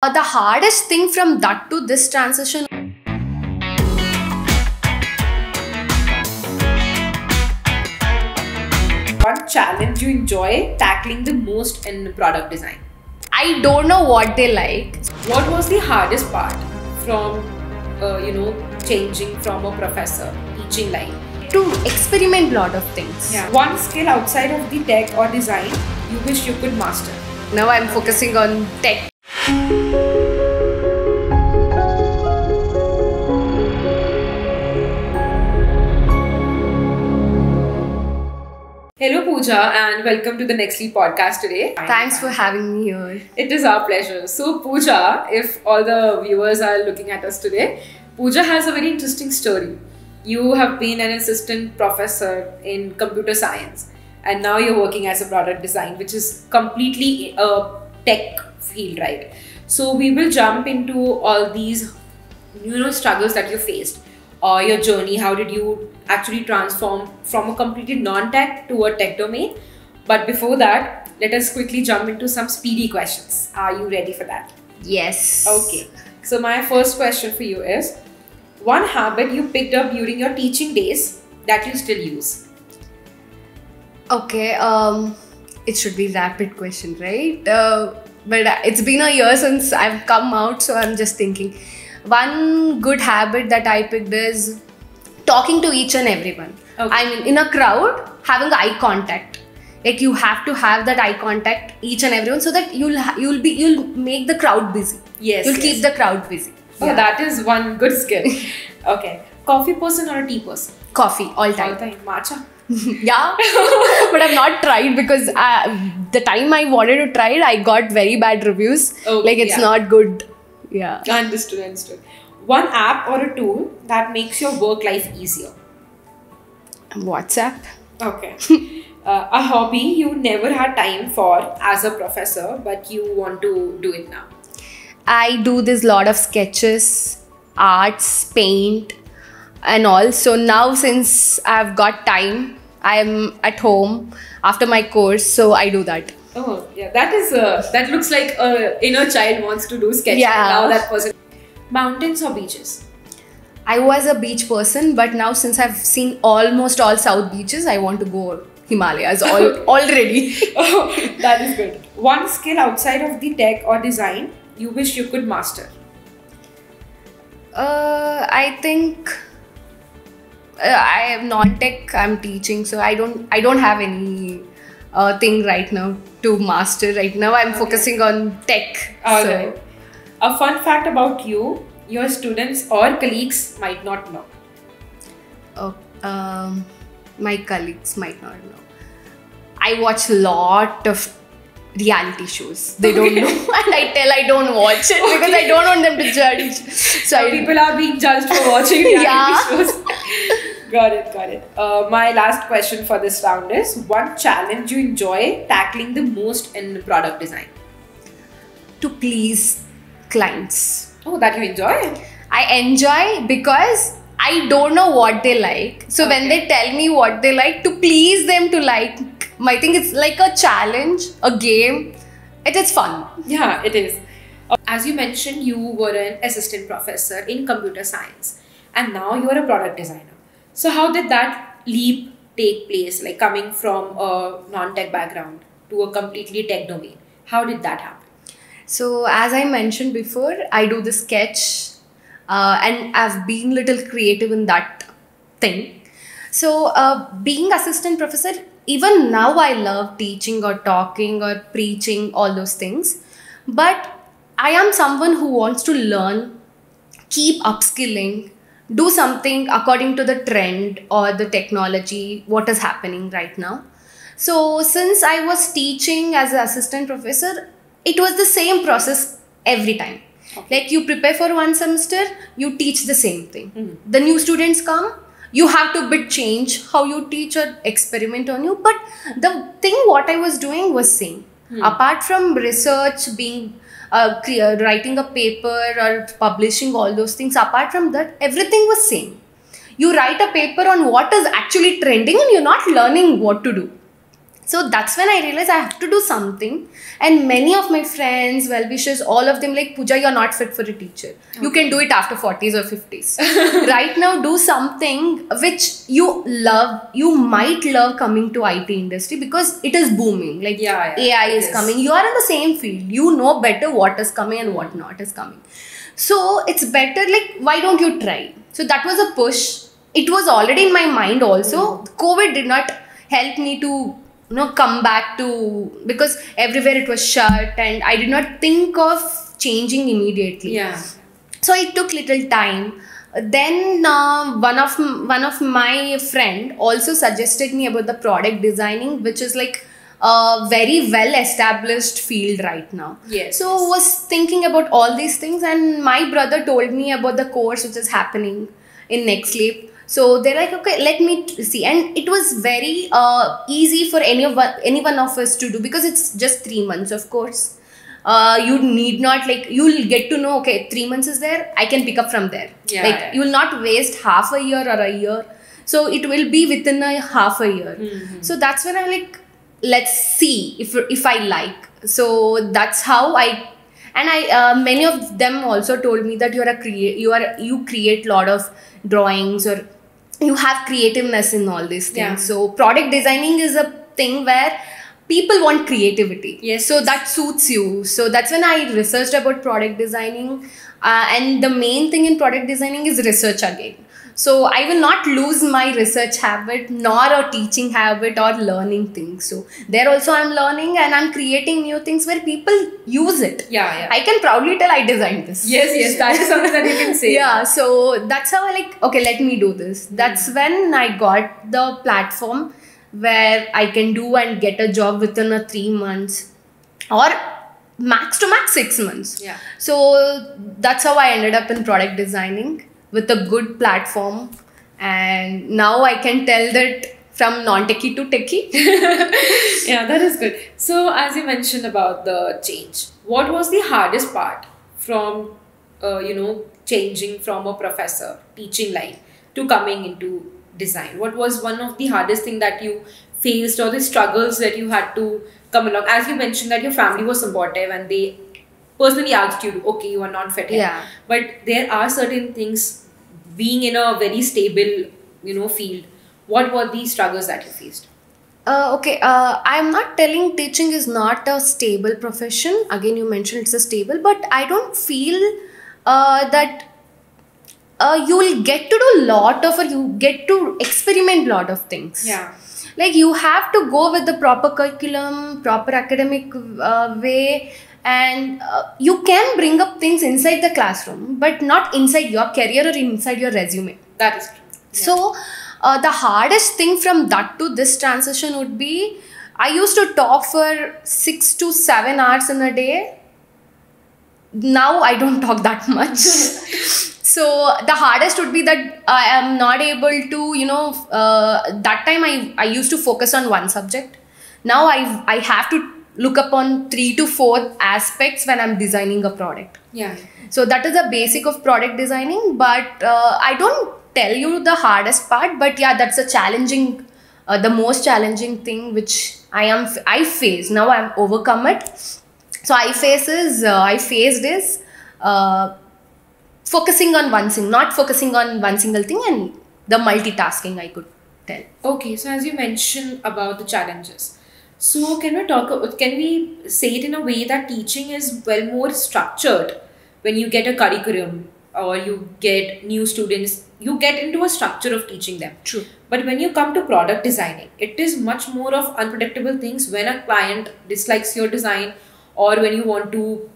The hardest thing from that to this transition. What challenge you enjoy tackling the most in product design? I don't know what they like. What was the hardest part from, changing from a professor teaching line? To experiment lot of things. Yeah. One skill outside of the tech or design you wish you could master. Now I'm focusing on tech. Hello Pooja and welcome to the Nextly podcast today. Thanks for having me here. It is our pleasure. So Pooja, if all the viewers are looking at us today, Pooja has a very interesting story. You have been an assistant professor in computer science and now you're working as a product design, which is completely a tech field, right? So we will jump into all these struggles that you faced, or your journey. How did you actually transform from a completely non-tech to a tech domain? But before that, let us quickly jump into some speedy questions. Are you ready for that? Yes. Okay. So my first question for you is, one habit you picked up during your teaching days that you still use? Okay. It should be rapid question, right? But it's been a year since I've come out, so I'm just thinking. One good habit that I picked is talking to each and everyone. Okay. I mean, in a crowd, having eye contact. Like you have to have that eye contact each and everyone, so that you'll make the crowd busy. Yes. You'll keep the crowd busy. Oh, that is one good skill. Okay. Coffee person or a tea person? Coffee all time. All time. Matcha? Yeah, but I've not tried because the time I wanted to try it, I got very bad reviews. Oh, like it's not good. Yeah. Understood. One app or a tool that makes your work life easier? WhatsApp. Okay. A hobby you never had time for as a professor, but you want to do it now? I do this lot of sketches, arts, paint and all. So now since I've got time, I'm at home after my course, so I do that. Oh, yeah, that looks like a inner child wants to do sketching. Yeah. Now that person. Mountains or beaches? I was a beach person, but now since I've seen almost all South beaches, I want to go Himalayas already. Oh, that is good. One skill outside of the tech or design you wish you could master? I think I am non-tech. I'm teaching, so I don't have any thing right now to master. Right now, I'm focusing on tech. Alright. A fun fact about you, your students or colleagues might not know. My colleagues might not know. I watch a lot of reality shows. They don't know, and I don't watch it because I don't want them to judge. So people are being judged for watching reality Yeah. shows. Got it. My last question for this round is, one challenge you enjoy tackling the most in product design? to please clients. Oh, that you enjoy? I enjoy because I don't know what they like. So when they tell me what they like, to please them to like, I think it's like a challenge, a game. It is fun. Yeah, it is. As you mentioned, you were an assistant professor in computer science and now you are a product designer. So how did that leap take place, like coming from a non-tech background to a completely tech domain? How did that happen? So as I mentioned before, I do the sketch and I've been little creative in that thing. So being assistant professor, even now I love teaching or talking or preaching, all those things. But I am someone who wants to learn, keep upskilling, do something according to the trend or the technology, what is happening right now. So since I was teaching as an assistant professor, it was the same process every time. Okay. Like you prepare for one semester, you teach the same thing. The new students come, you have to bit change how you teach or experiment on you. But the thing what I was doing was same. Apart from research, being writing a paper or publishing all those things, apart from that, everything was same. You write a paper on what is actually trending and you're not learning what to do. So that's when I realized I have to do something. And many of my friends, well-wishers, all of them like, Pooja, you're not fit for a teacher. Okay. You can do it after 40s or 50s. Right now, do something which you love. You might love coming to IT industry because it is booming. Like AI is coming. You are in the same field. You know better what is coming and what not is coming. So it's better, like, why don't you try? So that was a push. It was already in my mind also. COVID did not help me to come back to, because everywhere it was shut and I did not think of changing immediately. So it took little time. Then one of my friend also suggested me about the product designing, which is like a very well established field right now. So was thinking about all these things, and my brother told me about the course which is happening in NextLeap. So they're like, okay, let me see. And it was very easy for any one of us to do, because it's just 3 months, of course. You need not, like, you'll get to know, okay, 3 months is there, I can pick up from there. You will not waste half a year or a year. So it will be within a half a year. So that's when I'm like, let's see if I like. So that's how many of them also told me that you create a lot of drawings, or you have creativeness in all these things. So product designing is a thing where people want creativity. So that suits you. So that's when I researched about product designing. And the main thing in product designing is research again. So I will not lose my research habit, nor a teaching habit or learning things. So there also I'm learning and I'm creating new things where people use it. I can proudly tell I designed this. Yes, that is something that you can say. So that's how I like, okay, let me do this. That's when I got the platform where I can do and get a job within 3 months, or max to max 6 months. So that's how I ended up in product designing, with a good platform. And now I can tell that from non-techie to techie. That is good. So as you mentioned about the change, what was the hardest part from changing from a professor teaching line to coming into design? What was one of the hardest thing that you faced, or the struggles that you had to come along? As you mentioned that your family was supportive and they personally asked you, okay, you are not fit in. But there are certain things, being in a very stable, field. What were the struggles that you faced? I'm not telling teaching is not a stable profession. Again, you mentioned it's a stable, but I don't feel that you will get to do a lot of, or you get to experiment a lot of things. Like, you have to go with the proper curriculum, proper academic way. And you can bring up things inside the classroom, but not inside your career or inside your resume. That is true. So the hardest thing from that to this transition would be, I used to talk for 6 to 7 hours in a day. Now I don't talk that much. So the hardest would be that I am not able to, that time I used to focus on one subject. Now I have to look upon 3 to 4 aspects when I'm designing a product. So that is the basic of product designing. But I don't tell you the hardest part, but that's a challenging, the most challenging thing which I face. Now I've overcome it. So I faced is focusing on one thing, not focusing on one single thing, and the multitasking, I could tell. Okay, so as you mentioned about the challenges, so can we say it in a way that teaching is more structured? When you get a curriculum or you get new students, you get into a structure of teaching them. True. But when you come to product designing, it is much more of unpredictable things. When a client dislikes your design, or when you want to,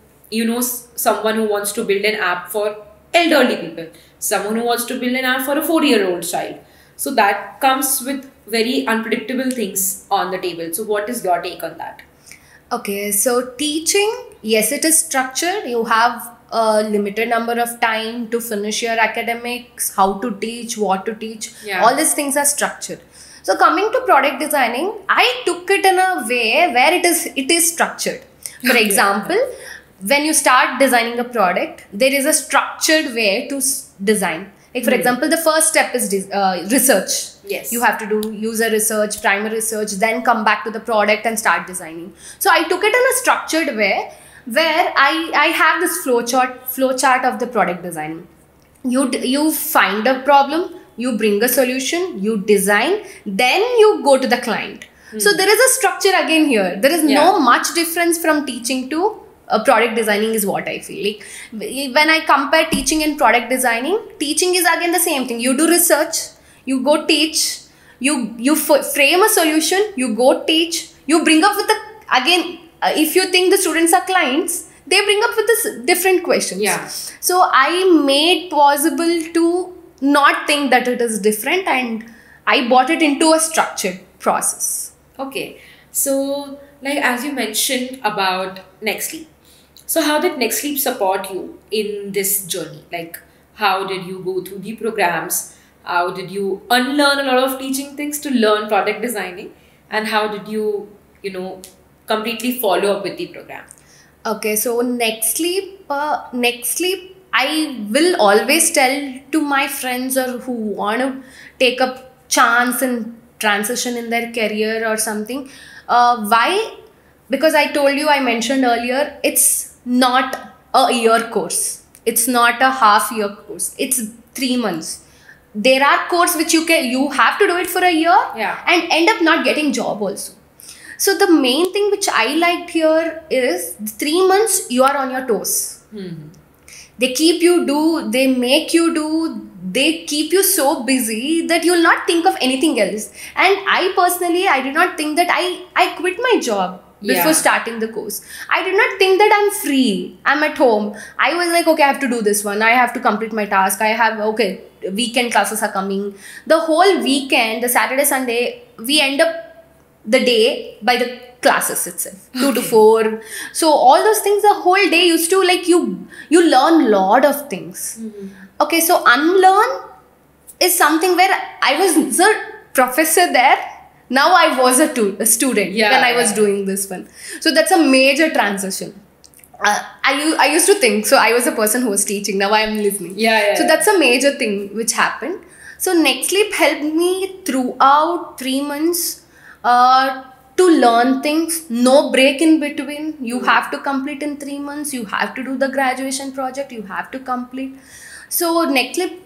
someone who wants to build an app for elderly people, someone who wants to build an app for a 4-year-old child. So that comes with very unpredictable things on the table. So what is your take on that? Okay, so teaching, yes, it is structured. You have a limited number of time to finish your academics, how to teach, what to teach. All these things are structured. So coming to product designing, I took it in a way where it is structured. For example, when you start designing a product, there is a structured way to design. Like for example, the first step is research. Yes. You have to do user research, primer research, then come back to the product and start designing. So I took it in a structured way where I have this flowchart of the product design. You find a problem, you bring a solution, you design, then you go to the client. So there is a structure again here. There is no much difference from teaching to product designing is what I feel. Like when I compare teaching and product designing, teaching is again the same thing. You do research, you go teach, you frame a solution, you go teach, you bring up with again, if you think the students are clients, they bring up with this different questions. Yeah. So I made possible to not think that it is different, and I brought it into a structured process. Okay. So, like as you mentioned about NextLeap. So how did NextLeap support you in this journey? Like how did you go through the programs? How did you unlearn a lot of teaching things to learn product designing? And how did you, completely follow up with the program? Okay, so NextLeap, I will always tell to my friends or who want to take a chance and transition in their career or something. Why? Because I mentioned earlier, it's not a year course. It's not a half year course. It's 3 months. There are courses which you have to do it for a year and end up not getting job also. So the main thing which I liked here is 3 months you are on your toes. They keep you do, they make you do, they keep you so busy that you'll not think of anything else. And I personally, I did not think that I quit my job before starting the course. I did not think that I'm free, I'm at home. I was like, okay, I have to do this one, I have to complete my task, weekend classes are coming. The whole weekend, the Saturday, Sunday, we end up the day by the classes itself, 2 to 4. So all those things, the whole day used to you learn lot of things. Okay, so unlearn is something where I was the professor there. Now I was a student when I was doing this one. So that's a major transition. I used to think, so I was the person who was teaching, now I am listening. So that's a major thing which happened. So NextLeap helped me throughout 3 months to learn things, no break in between. You have to complete in 3 months, you have to do the graduation project, you have to complete. So NextLeap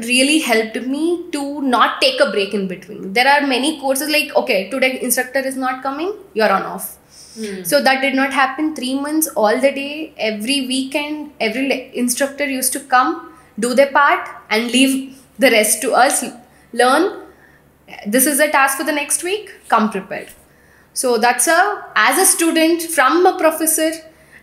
really helped me to not take a break in between. There are many courses like, okay, today instructor is not coming, you're on off. So that did not happen. 3 months, all the day, every weekend, every instructor used to come, do their part and leave the rest to us, learn. This is a task for the next week, come prepared. So that's as a student from a professor,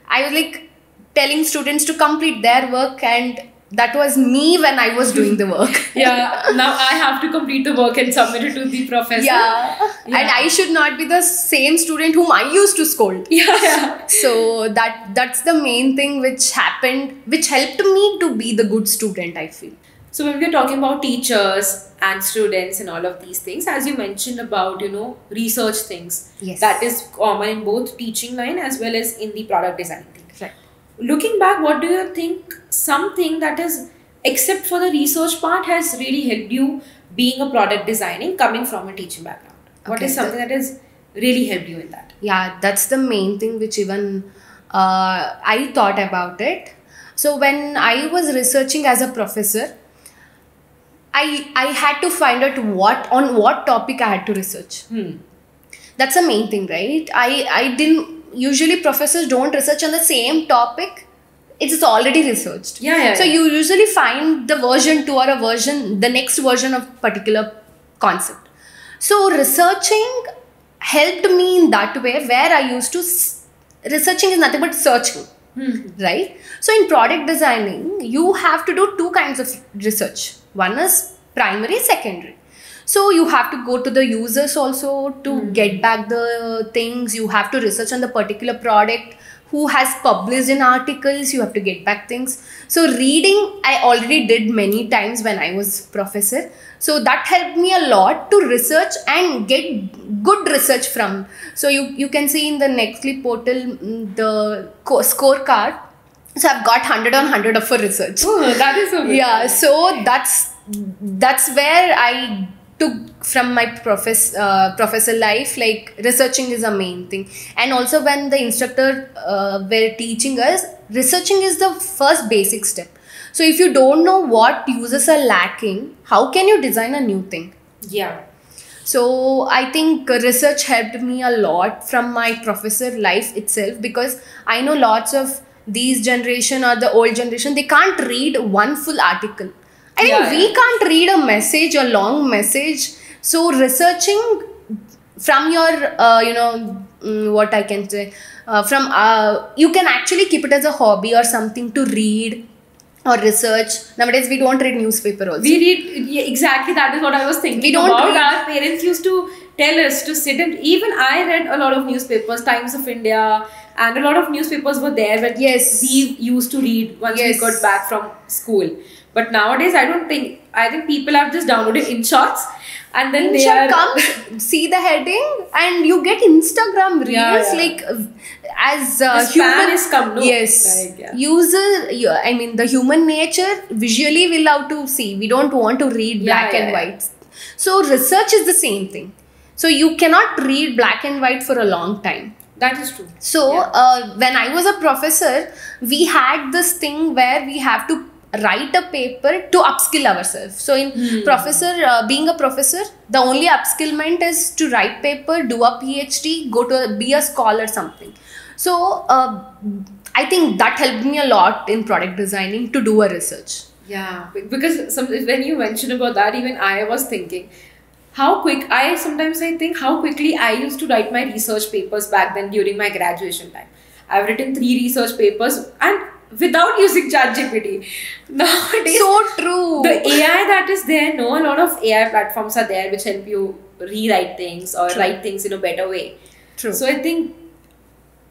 I was like telling students to complete their work, and that was me when I was doing the work. Now I have to complete the work and submit it to the professor. And I should not be the same student whom I used to scold. So that's the main thing which happened, which helped me to be the good student, I feel. So when we're talking about teachers and students and all of these things, as you mentioned about, research things, that is common in both teaching line as well as in the product design thing. Right. Looking back, what do you think something that is, except for the research part, has really helped you being a product designing coming from a teaching background? What is something that has really helped you in that? That's the main thing which even I thought about it. So when I was researching as a professor, I had to find out what topic I had to research. That's the main thing, right? I didn't, usually professors don't research on the same topic. It's already researched. So you usually find the version 2 or the next version of particular concept. So researching helped me in that way, where I used to, researching is nothing but searching. Right? So in product designing, you have to do 2 kinds of research. One is primary, secondary. So you have to go to the users also to get back the things. You have to research on the particular product, who has published in articles, you have to get back things. So reading, I already did many times when I was professor. So that helped me a lot to research and get good research from. So you can see in the NextLeap portal, the scorecard, So I've got 100 on 100 of for research. Oh, that is so good. Yeah, so that's where I took from my professor life, like researching is a main thing. And also when the instructor were teaching us, researching is the first basic step. So if you don't know what users are lacking, how can you design a new thing? Yeah. So I think research helped me a lot from my professor life itself, because I know lots of these generation or the old generation, they can't read one full article. I think we can't read a message, a long message. So researching from your, what I can say, you can actually keep it as a hobby or something to read or research. Nowadays, we don't read newspaper also. We read, yeah, exactly, that is what I was thinking. We don't about. read. Our parents used to tell us to sit and even I read a lot of newspapers, Times of India, and a lot of newspapers were there that we used to read once we got back from school. But nowadays, I think people have just downloaded InShots and then comes, see the heading and you get Instagram reels, like as human is come, no? Yes, like, I mean the human nature visually we love to see. We don't want to read black and white. So research is the same thing. So you cannot read black and white for a long time. That is true. So when I was a professor, we had this thing where we have to write a paper to upskill ourselves. So in being a professor, the only upskillment is to write paper, do a PhD, be a scholar, something. So I think that helped me a lot in product designing to do a research. Yeah, because when you mentioned about that, even I was thinking how quickly I used to write my research papers back then during my graduation time. I've written 3 research papers and without using ChatGPT. Nowadays, so true. The AI that is there, a lot of AI platforms are there which help you rewrite things or write things in a better way. True. So I think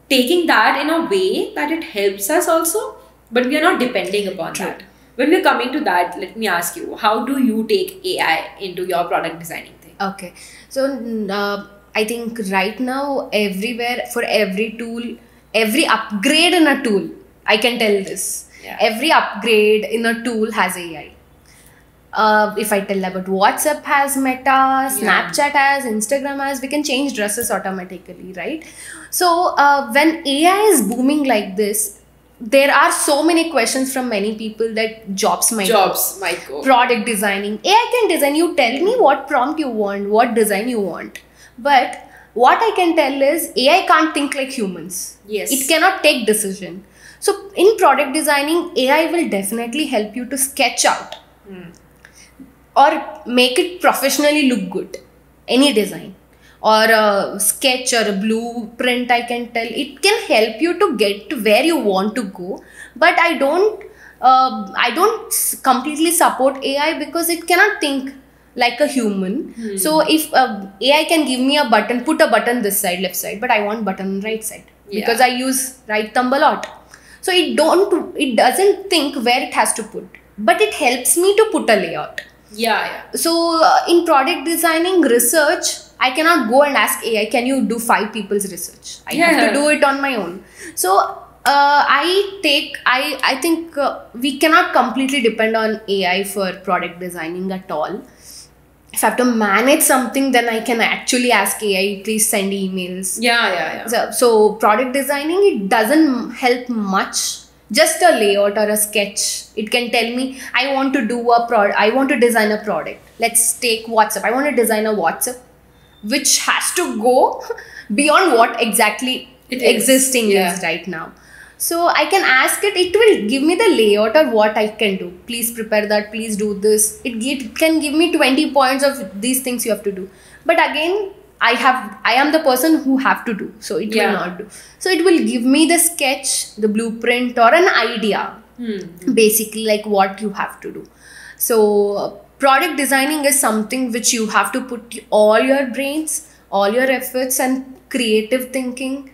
taking that in a way that it helps us also, but we are not depending upon that. When we're coming to that, let me ask you, how do you take AI into your product designing thing? Okay. So I think right now, everywhere, for every tool, every upgrade in a tool, I can tell this. Yeah. Every upgrade in a tool has AI. If I tell about WhatsApp has Meta, Snapchat has, Instagram has, we can change dresses automatically, right? So when AI is booming like this, there are so many questions from many people that jobs might go. Product designing. AI can design. You tell me what prompt you want, what design you want. But what I can tell is AI can't think like humans. Yes. It cannot take decision. So in product designing, AI will definitely help you to sketch out or make it professionally look good. Any design. Or a sketch or a blueprint, I can tell. It can help you to get to where you want to go. But I don't completely support AI because it cannot think like a human. So if AI can give me a button, put a button this side, left side, but I want button on right side because I use right thumb a lot. So it doesn't think where it has to put, but it helps me to put a layout. So in product designing research, I cannot go and ask AI, can you do 5 people's research? I have to do it on my own. So I think we cannot completely depend on AI for product designing at all. If I have to manage something, then I can actually ask AI, please send emails. So product designing, it doesn't help much. Just a layout or a sketch. It can tell me, I want to design a product. Let's take WhatsApp. I want to design a WhatsApp which has to go beyond what exactly existing is right now. So I can ask it, it will give me the layout or what I can do. Please prepare that, please do this. It can give me 20 points of these things you have to do. But again, I am the person who have to do. So it will not do. So it will give me the sketch, the blueprint or an idea. Basically like what you have to do. So product designing is something which you have to put all your brains, all your efforts and creative thinking.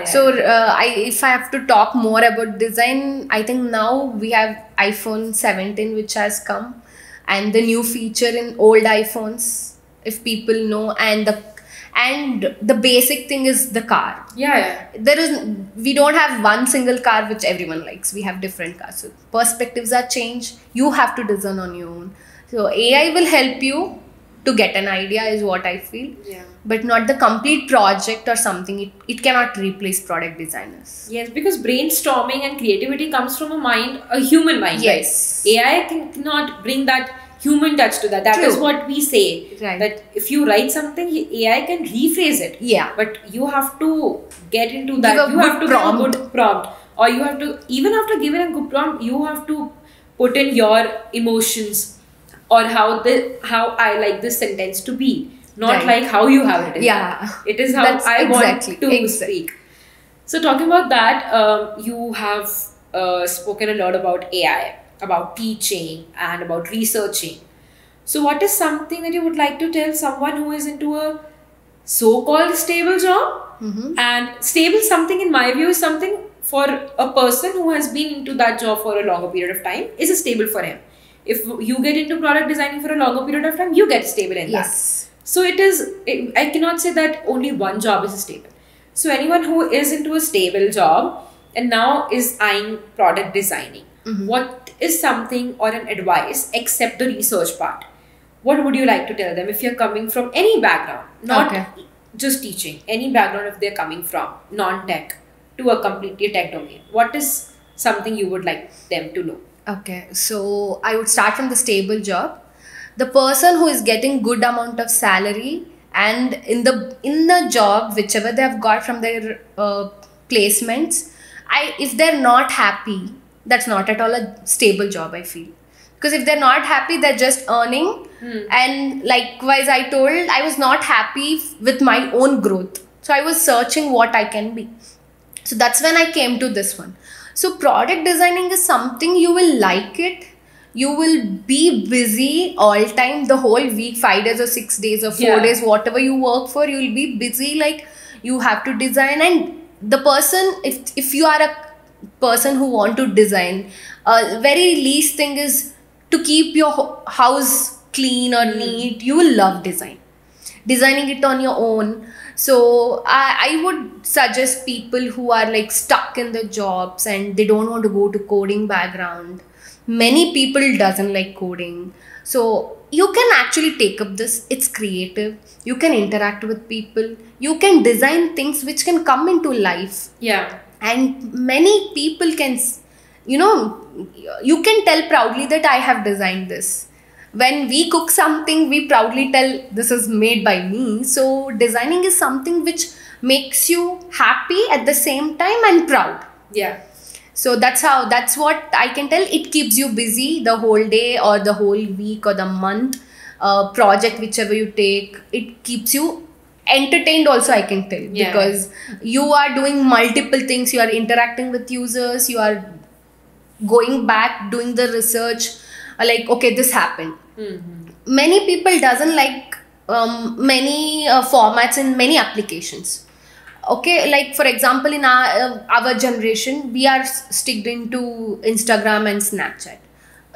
So if I have to talk more about design, I think now we have iPhone 17 which has come and the new feature in old iPhones, if people know, and and the basic thing is the car. Yeah. We don't have one single car which everyone likes. We have different cars. So perspectives are changed. You have to design on your own. So AI will help you to get an idea, is what I feel. Yeah. But not the complete project or something. It cannot replace product designers. Yes, because brainstorming and creativity comes from a human mind. Yes. Right? AI cannot bring that human touch to that. That True. is what we say. Right. That if you write something, AI can rephrase it. Yeah. But you have to get into that. Give a You have to good prompt. give a good prompt. Or you have to, even after giving a good prompt, you have to put in your emotions or how I like this sentence to be. Not Right. like how you have it. Yeah. It is how That's I exactly- want to speak. So talking about that, you have spoken a lot about AI, about teaching and about researching. So what is something that you would like to tell someone who is into a so-called stable job? Mhm. And stable something in my view is something for a person who has been into that job for a longer period of time is a stable for him. If you get into product designing for a longer period of time, you get stable in that. Yes. So I cannot say that only one job is stable. So anyone who is into a stable job and now is eyeing product designing, what is something or an advice except the research part? What would you like to tell them if you're coming from any background, not Okay. just teaching, any background if they're coming from non-tech to a completely tech domain? What is something you would like them to know? Okay, so I would start from the stable job. The person who is getting good amount of salary and in the job whichever they have got from their placements, if they're not happy, that's not at all a stable job, I feel. Because if they're not happy, they're just earning. And likewise, I told I was not happy with my own growth. So I was searching what I can be. So that's when I came to this one. So product designing is something you will like it. You will be busy all time, the whole week, 5 days or 6 days or 4 Yeah. days, whatever you work for, you will be busy. Like you have to design, and the person, if you are a person who want to design, very least thing is to keep your house clean or neat. You will love designing it on your own. So I would suggest people who are like stuck in the jobs and they don't want to go to coding background. Many people doesn't like coding. So you can actually take up this. It's creative. You can interact with people. You can design things which can come into life. Yeah. And many people can, you can tell proudly that I have designed this. When we cook something, we proudly tell this is made by me. So designing is something which makes you happy at the same time and proud. Yeah. So that's what I can tell. It keeps you busy the whole day or the whole week or the month. Project whichever you take, it keeps you entertained also, I can tell. Yeah. Because you are doing multiple things. You are interacting with users. You are going back, doing the research. Like, okay, this happened. Many people doesn't like many formats in many applications. Okay, like for example, in our generation, we are sticked into Instagram and Snapchat.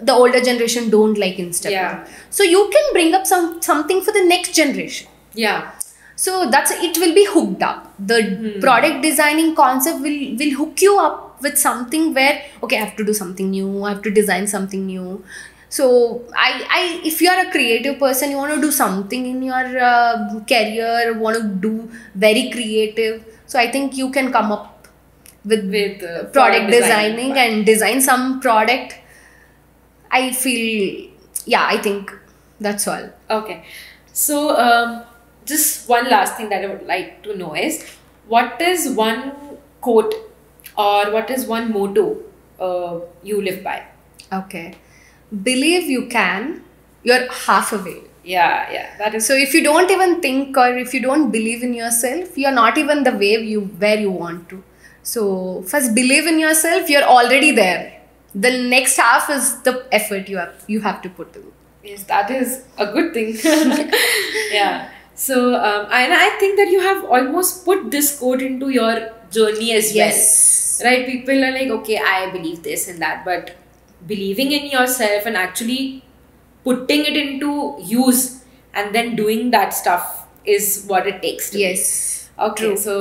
The older generation don't like Instagram. Yeah. So you can bring up something for the next generation. Yeah. So it will be hooked up. The product designing concept will hook you up with something where, okay, I have to do something new. I have to design something new. So if you are a creative person, you want to do something in your career, want to do very creative. So I think you can come up with product designing and design some product. I feel, I think that's all. Okay. So, just one last thing that I would like to know is, what is one quote or what is one motto you live by? Okay. Believe you can, you're half away. Yeah, that is. So if you don't even think or if you don't believe in yourself, you're not even the way where you want to. So first believe in yourself, you're already there. The next half is the effort you have to put in. Yes, that is a good thing. Yeah. So, and I think that you have almost put this quote into your journey as Yes. well. Right? People are like, okay, I believe this and that, but believing in yourself and actually putting it into use and then doing that stuff is what it takes to Yes. be. Okay, True. so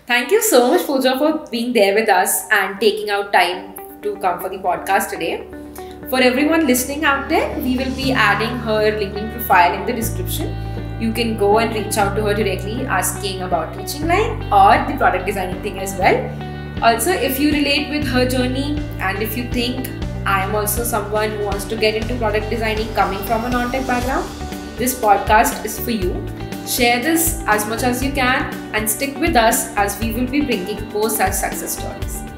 thank you so much, Pooja, for being there with us and taking out time to come for the podcast today. For everyone listening out there, we will be adding her LinkedIn profile in the description. You can go and reach out to her directly asking about Teaching Line or the product designing thing as well. Also, if you relate with her journey and if you think I am also someone who wants to get into product designing coming from a non-tech background, this podcast is for you. Share this as much as you can and stick with us as we will be bringing more such success stories.